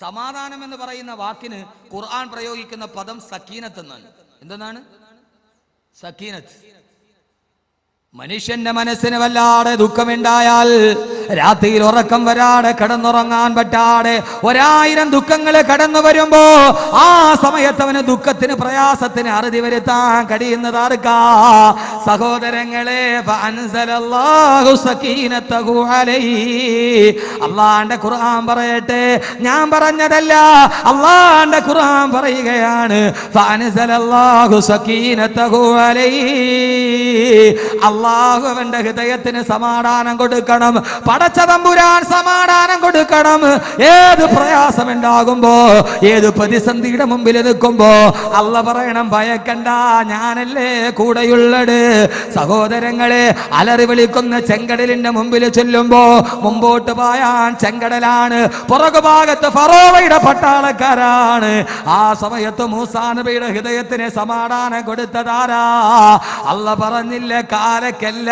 സമാധാനം എന്ന് പറയുന്ന വാക്കിന് ഖുർആൻ പ്രയോഗിക്കുന്ന പദം സക്കീനത്ത് എന്നാണ്. എന്തെന്നാണ്? സക്കീനത്ത്. മനുഷ്യന്റെ മനസ്സിന് വല്ലാതെ ദുഃഖമുണ്ടായാൽ രാത്രിയിൽ ഉറക്കം വരാതെ കിടന്നുറങ്ങാൻ പറ്റാതെ 1000 ദുഃഖങ്ങൾ കടന്നു വരുമ്പോ ആ സമയത്ത് അവന് ദുഃഖത്തിന് പ്രയാസത്തിന് അറുതി വരുത്താൻ കഴിയുന്നത് ആർക്കാ? സഹോദരങ്ങളെ, അള്ളാന്റെ ഖുർആൻ പറയട്ടെ, ഞാൻ പറഞ്ഞതല്ല, അള്ളാന്റെ ഖുർആൻ പറയുകയാണ്. അള്ളാഹു അവന്റെ ഹൃദയത്തിന് സമാധാനം കൊടുക്കണം. പടച്ച തമ്പുരാൻ സമാധാനം കൊടുക്കണം. ഏത് പ്രയാസമുണ്ടാകുമ്പോ, ഏത് പ്രതിസന്ധിയുടെ മുമ്പിൽ നിൽക്കുമ്പോ അള്ളാഹ് പറയണം, ഭയക്കണ്ട, ഞാനല്ലേ കൂടെയുള്ളത്. സഹോദരങ്ങളെ, അലറി വിളിക്കുന്ന ചെങ്കടലിന്റെ മുമ്പിൽ ചെല്ലുമ്പോ മുമ്പോട്ട് പായാൻ ചെങ്കടലാണ്, പുറകുഭാഗത്ത് ഫറോവയുടെ പട്ടാളക്കാരാണ്. ആ സമയത്ത് മൂസാ നബിയുടെ ഹൃദയത്തിന് സമാധാനം കൊടുത്തതാരാ? അള്ളാഹ് പറഞ്ഞില്ല, കാലക്കല്ല,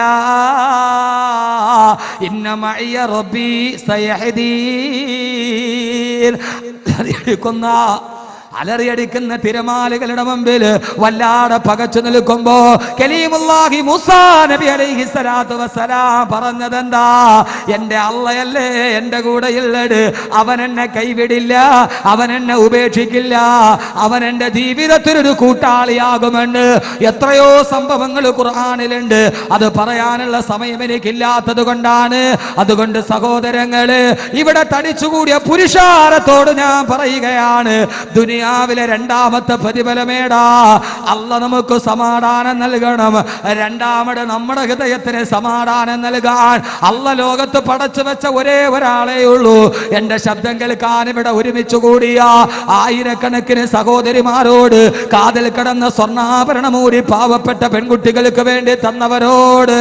ഇന്ന മഅയ റബ്ബി സയഹ്ദീൻ. അലറിയടിക്കുന്ന തിരമാലകളുടെ മുമ്പിൽ വല്ലാതെ പകച്ചു നിൽക്കുമ്പോ കലീമുല്ലാഹി മൂസാ നബി അലൈഹിസ്സലാത്തു വസ്സലാം പറഞ്ഞതെന്താ? എന്റെ അള്ളയല്ലേ എന്റെ കൂടെയുള്ളത്, അവൻ എന്നെ കൈവിടില്ല, അവൻ എന്നെ ഉപേക്ഷിക്കില്ല, അവൻ എന്റെ ജീവിതത്തിനൊരു കൂട്ടാളിയാകുമെന്ന്. എത്രയോ സംഭവങ്ങൾ ഖുർആനിലുണ്ട്, അത് പറയാനുള്ള സമയം എനിക്കില്ലാത്തത് കൊണ്ടാണ്. അതുകൊണ്ട് സഹോദരങ്ങള്, ഇവിടെ തടിച്ചുകൂടിയ പുരുഷാരത്തോട് ഞാൻ പറയുകയാണ്, ദുനിയാവിലെ രണ്ടാമത്തെ പ്രതിഫലമേടാ, അല്ലാഹ് നമുക്ക് സമാധാനം നൽകണം. രണ്ടാമത് നമ്മുടെ ഹൃദയത്തിന് സമാധാനം നൽകാൻ അല്ലാഹ് ലോകത്ത് പടച്ചു വെച്ച ഒരേ ഒരാളേ ഉള്ളൂ. എന്റെ ശബ്ദം കേൾക്കാൻ ഇവിടെ ഒരുമിച്ച് കൂടിയ ആയിരക്കണക്കിന് സഹോദരിമാരോട്, കാതിൽ കിടന്ന സ്വർണ്ണാഭരണമൂരി പാവപ്പെട്ട പെൺകുട്ടികൾക്ക് വേണ്ടി തന്നവരോട്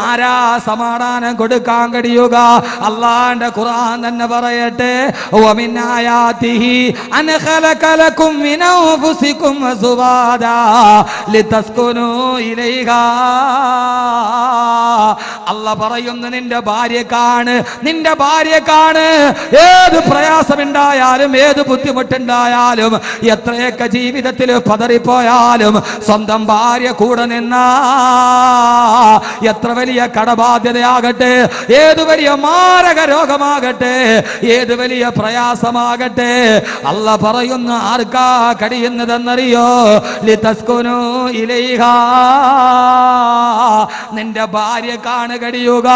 ആരാ സമാധാനം കൊടുക്കാൻ കഴിയുക? അല്ലാഹുവിന്റെ ഖുർആൻ തന്നെ പറയട്ടെ, വമിൻ ആയാതിഹി അൻ ഖലഖലകും മിൻ അൻഫുസികും വസുവാദാ ലിതസ്കുനൂ ഇലൈഹാ. അല്ലാഹ് പറയുന്നു, നിന്റെ ഭാര്യക്കാണ്, നിന്റെ ഭാര്യക്കാണ് ഏത് പ്രയാസമുണ്ടായാലും, ഏത് ബുദ്ധിമുട്ടുണ്ടായാലും, എത്രയൊക്കെ ജീവിതത്തിൽ പതറിപ്പോയാലും സ്വന്തം ഭാര്യ കൂടെ നിന്നാ, എത്ര വലിയ കടബാധ്യതയാകട്ടെ, ഏത് വലിയ മാരക രോഗമാകട്ടെ, ഏത് വലിയ പ്രയാസമാകട്ടെ, അല്ലാഹ് പറയുന്നു, ആർക്കാ കഴിയുന്നതെന്നറിയോ? ലിതസ്കുനൂ ഇലൈഹാ. നിന്റെ ഭാര്യക്കാണ് കഴിയുക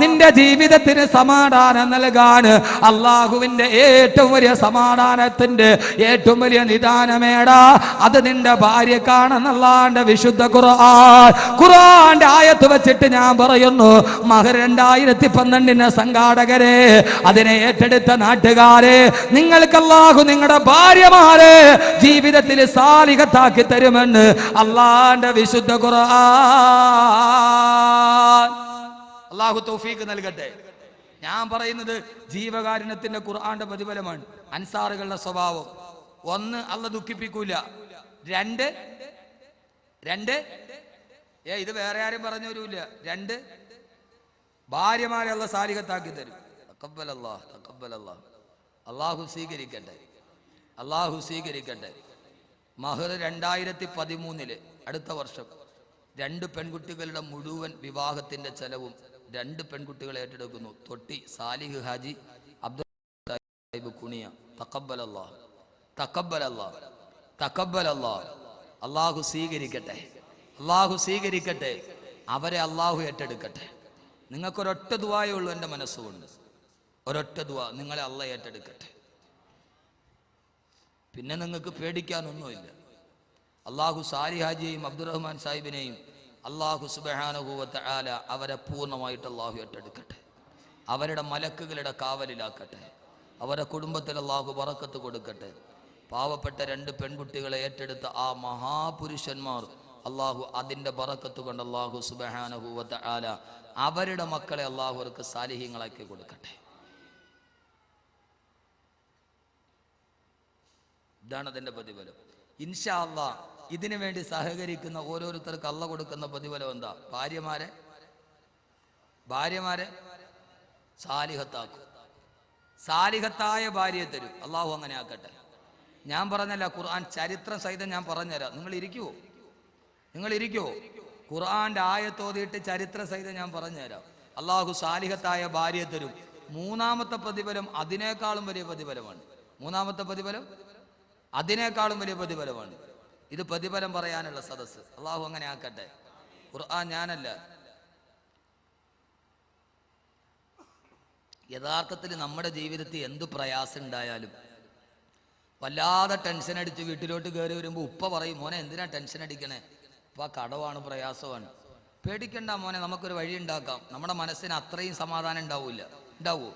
നിന്റെ ജീവിതത്തിന് സമാധാനം നൽകാൻ. അള്ളാഹുവിന്റെ ഏറ്റവും വലിയ സമാധാനത്തിന്റെ ഏറ്റവും വലിയ നിദാനമേടാ, അത് നിന്റെ ഭാര്യക്കാണെന്നല്ലാണ്ട് വിശുദ്ധ ഖുർആന്റെ ആയത്ത് വെച്ചിട്ട് ഞാൻ പറയുന്നു, മഹർ 2012 സംഘാടകരെ, അതിനെ ഏറ്റെടുത്ത നാട്ടുകാരെ, നിങ്ങൾക്ക് അല്ലാഹു നിങ്ങളുടെ ഭാര്യമാരെ ജീവിതത്തിൽ സാലിഹത്താക്കി തരുമെന്ന് അള്ളാന്റെ വിശുദ്ധ ഖുർആൻ. അല്ലാഹു തൗഫീഖ് നൽകട്ടെ. ഞാൻ പറയുന്നത് ജീവകാരുണ്യത്തിന്റെ ഖുർആന്റെ പ്രതിഫലമാണ്. അൻസാറുകളുടെ സ്വഭാവം, ഒന്ന്, അല്ലാഹ് ദുഃഖിപ്പിക്കൂല. രണ്ട്, ഇത് വേറെ ആരും പറഞ്ഞവരുമില്ല. 2, ഭാര്യമാരെ അല്ലാഹ് സാലിഹത്താക്കി തരും. തഖബ്ബലല്ലാഹ്, തഖബ്ബലല്ലാഹ്. അല്ലാഹു സ്വീകരിക്കട്ടെ, അല്ലാഹു സ്വീകരിക്കട്ടെ. മഹർ 2013 അടുത്ത വർഷം 2 പെൺകുട്ടികളുടെ മുഴുവൻ വിവാഹത്തിന്റെ ചെലവും 2 പെൺകുട്ടികളെ ഏറ്റെടുക്കുന്നു. തൊട്ടി സാലിഹ് ഹാജി, അബ്ദുൽ കുണിയ. തഖബ്ബലല്ലാഹ്, തഖബ്ബലല്ലാഹ്, തഖബ്ബലല്ലാഹ്. അല്ലാഹു സ്വീകരിക്കട്ടെ, അല്ലാഹു സ്വീകരിക്കട്ടെ. അവരെ അല്ലാഹു ഏറ്റെടുക്കട്ടെ. നിങ്ങൾക്കൊരൊറ്റ ദുആയേ ഉള്ളൂ എൻ്റെ മനസ്സുകൊണ്ട്, ഒരൊറ്റ ദുആ, നിങ്ങളെ അല്ലാഹ് ഏറ്റെടുക്കട്ടെ. പിന്നെ നിങ്ങൾക്ക് പേടിക്കാനൊന്നുമില്ല. അല്ലാഹു സാലിഹ് ഹാജിയെയും അബ്ദുറഹ്മാൻ സാഹിബിനെയും അല്ലാഹു സുബ്ഹാനഹു വ തആല അവരെ പൂർണ്ണമായിട്ട് അല്ലാഹു ഏറ്റെടുക്കട്ടെ. അവരുടെ മലക്കുകളുടെ കാവലിലാക്കട്ടെ. അവരുടെ കുടുംബത്തിൽ അല്ലാഹു ബറക്കത്ത് കൊടുക്കട്ടെ. പാവപ്പെട്ട 2 പെൺകുട്ടികളെ ഏറ്റെടുത്ത ആ മഹാപുരുഷന്മാർ അല്ലാഹു അതിൻ്റെ ബറക്കത്ത് കൊണ്ട് അല്ലാഹു സുബ്ഹാനഹു വ തആല അവരുടെ മക്കളെ അല്ലാഹു അവർക്ക് സാലിഹീങ്ങളാക്കി കൊടുക്കട്ടെ. ഇതാണ് അതിൻ്റെ പ്രതിഫലം. ഇൻഷാ അല്ലാഹ് ഇതിനു വേണ്ടി സഹകരിക്കുന്ന ഓരോരുത്തർക്ക് അല്ലാഹ് കൊടുക്കുന്ന പ്രതിഫലം എന്താ? ഭാര്യമാരെ സാലിഹത്താക്കും. സാലിഹത്തായ ഭാര്യയെ തരും. അള്ളാഹു അങ്ങനെ ആക്കട്ടെ. ഞാൻ പറഞ്ഞല്ല, ഖുർആൻ ചരിത്രം സഹിതം ഞാൻ പറഞ്ഞുതരാം. നിങ്ങൾ ഇരിക്കുവോ? ഖുർആന്റെ ആയത്തോതിയിട്ട് ചരിത്ര സഹിതം ഞാൻ പറഞ്ഞുതരാം. അള്ളാഹു സാലിഹത്തായ ഭാര്യയെ തരും. മൂന്നാമത്തെ പ്രതിഫലം അതിനേക്കാളും വലിയ പ്രതിഫലമാണ്. ഇത് പ്രതിഫലം പറയാനുള്ള സദസ്സ്. അള്ളാഹു അങ്ങനെ ആക്കട്ടെ. ഖുർആൻ ഞാനല്ല. യഥാർത്ഥത്തിൽ നമ്മുടെ ജീവിതത്തിൽ എന്ത് പ്രയാസം ഉണ്ടായാലും വല്ലാതെ ടെൻഷൻ അടിച്ച് വീട്ടിലോട്ട് കയറി വരുമ്പോൾ ഉപ്പ പറയും, മോനെ എന്തിനാ ടെൻഷൻ അടിക്കണേ? ഇപ്പം കടവാണ്, പ്രയാസമാണ്. പേടിക്കണ്ട മോനെ, നമുക്കൊരു വഴി ഉണ്ടാക്കാം. നമ്മുടെ മനസ്സിന് അത്രയും സമാധാനം ഉണ്ടാവുമോ?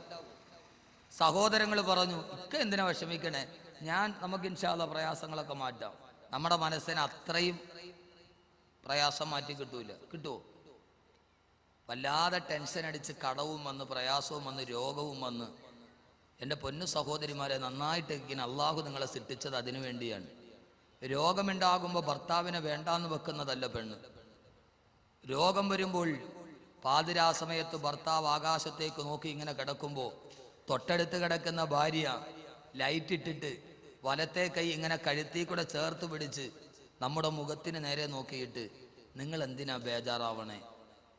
സഹോദരങ്ങൾ പറഞ്ഞു, ഇക്ക എന്തിനാ വിഷമിക്കണേ? നമുക്ക് ഇൻഷാ അല്ലാഹ് പ്രയാസങ്ങളൊക്കെ മാറ്റാം. നമ്മുടെ മനസ്സിന് അത്രയും പ്രയാസം മാറ്റി കിട്ടുമോ? വല്ലാതെ ടെൻഷൻ അടിച്ച് കടവും വന്ന്, പ്രയാസവും വന്ന്, രോഗവും വന്ന്, എൻ്റെ പൊന്നു സഹോദരിമാരെ, നന്നായിട്ട് ഇങ്ങനെ അള്ളാഹു നിങ്ങളെ സൃഷ്ടിച്ചത് അതിനു വേണ്ടിയാണ്. രോഗമുണ്ടാകുമ്പോൾ ഭർത്താവിനെ വേണ്ടാന്ന് വെക്കുന്നതല്ല പെണ്ണ്. രോഗം വരുമ്പോൾ പാതിരാ സമയത്ത് ഭർത്താവ് ആകാശത്തേക്ക് നോക്കി ഇങ്ങനെ കിടക്കുമ്പോൾ തൊട്ടടുത്ത് കിടക്കുന്ന ഭാര്യ ലൈറ്റ് ഇട്ടിട്ട് വലത്തെ കൈ ഇങ്ങനെ കഴുത്തിൽ കൂടെ ചേർത്ത് പിടിച്ച് നമ്മുടെ മുഖത്തിന് നേരെ നോക്കിയിട്ട്, നിങ്ങൾ എന്തിനാ ബേജാറാവണേ?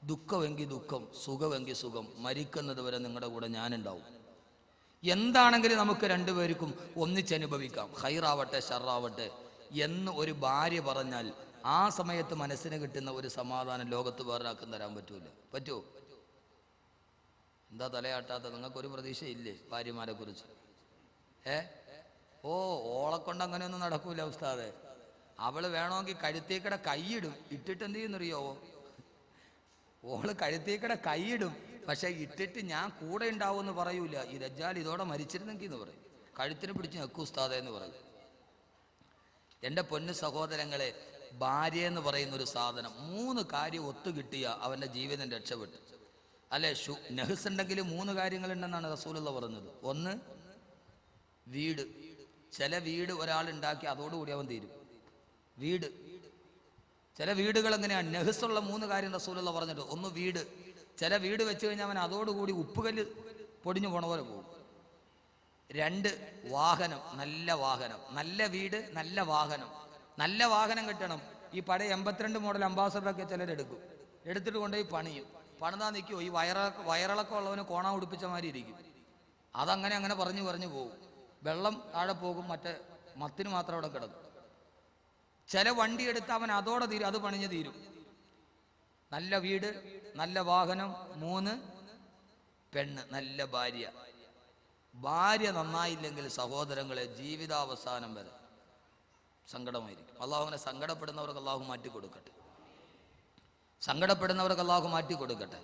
ദുഃഖമെങ്കിൽ ദുഃഖം, സുഖമെങ്കിൽ സുഖം, മരിക്കുന്നത് വരെ നിങ്ങളുടെ കൂടെ ഞാനുണ്ടാവും. എന്താണെങ്കിലും നമുക്ക് രണ്ടുപേർക്കും ഒന്നിച്ചനുഭവിക്കാം, ഖൈറാവട്ടെ ഷർറാവട്ടെ എന്ന് ഒരു ഭാര്യ പറഞ്ഞാൽ ആ സമയത്ത് മനസ്സിന് കിട്ടുന്ന ഒരു സമാധാനം ലോകത്ത് വേറൊരാൾക്കും തരാൻ പറ്റുമോ? എന്താ തലയാട്ടാത്ത? നിങ്ങൾക്കൊരു പ്രതീക്ഷയില്ലേ ഭാര്യമാരെ കുറിച്ച്? ഓളെ കൊണ്ട് അങ്ങനെയൊന്നും നടക്കൂല ഉസ്താദെ. അവള് വേണമെങ്കിൽ കഴുത്തേക്കടെ കൈയിടും. ഇട്ടിട്ട് എന്ത് ചെയ്യുന്നറിയോ? ഓള് കഴുത്തേക്കടെ കൈയിടും. പക്ഷെ ഇട്ടിട്ട് ഞാൻ കൂടെ ഉണ്ടാവുമെന്ന് പറയൂല. ഈ ദജ്ജാൽ ഇതോടെ മരിച്ചിരുന്നെങ്കിൽ എന്ന് പറയും. കഴുത്തിന് പിടിച്ച് ഞെക്കൂ ഉസ്താദെ എന്ന് പറയും. എൻ്റെ പൊന്നു സഹോദരങ്ങളെ, ഭാര്യ എന്ന് പറയുന്ന ഒരു സാധനം 3 കാര്യം ഒത്തുകിട്ടിയ അവൻ്റെ ജീവിതം രക്ഷപ്പെട്ടു. അല്ലെ, നെഹ്സ് ഉണ്ടെങ്കിൽ 3 കാര്യങ്ങളുണ്ടെന്നാണ് റസൂലുള്ള പറഞ്ഞത്. 1, വീട്. ചില വീട് ഒരാൾ ഉണ്ടാക്കി അതോടുകൂടി അവൻ തീരും. ചില വീടുകൾ എങ്ങനെയാണ്? നെഹ്സുള്ള 3 കാര്യം റസൂലുള്ള പറഞ്ഞിട്ട്. 1, വീട്. ചില വീട് വെച്ച് കഴിഞ്ഞാൽ അവൻ അതോടുകൂടി ഉപ്പുകല്ല് പൊടിഞ്ഞു പോണ പോലെ പോകും. 2, വാഹനം. നല്ല വീട്, നല്ല വാഹനം കിട്ടണം. ഈ പഴയ 82 മോഡൽ അംബാസഡറൊക്കെ എടുത്തിട്ട് കൊണ്ടുപോയി പണിയും. പണിതാ നിൽക്കുമോ? ഈ വയറിളക്കം ഉള്ളവന് കോണ ഉടുപ്പിച്ച മാതിരി ഇരിക്കും. അതങ്ങനെ പറഞ്ഞു പോകും. വെള്ളം താഴെ പോകും, മറ്റേ മത്തിന് മാത്രം അവിടെ കിടക്കും. ചില വണ്ടി എടുത്ത് അവൻ അതോടെ തീരും, അത് പണിഞ്ഞ് തീരും. നല്ല വീട്, നല്ല വാഹനം. 3, പെണ്ണ്, നല്ല ഭാര്യ നന്നായില്ലെങ്കിൽ സഹോദരങ്ങളെ ജീവിതാവസാനം വരെ സങ്കടമായിരിക്കും. അള്ളാഹു അങ്ങനെ സങ്കടപ്പെടുന്നവർക്ക് അള്ളാഹു മാറ്റി കൊടുക്കട്ടെ.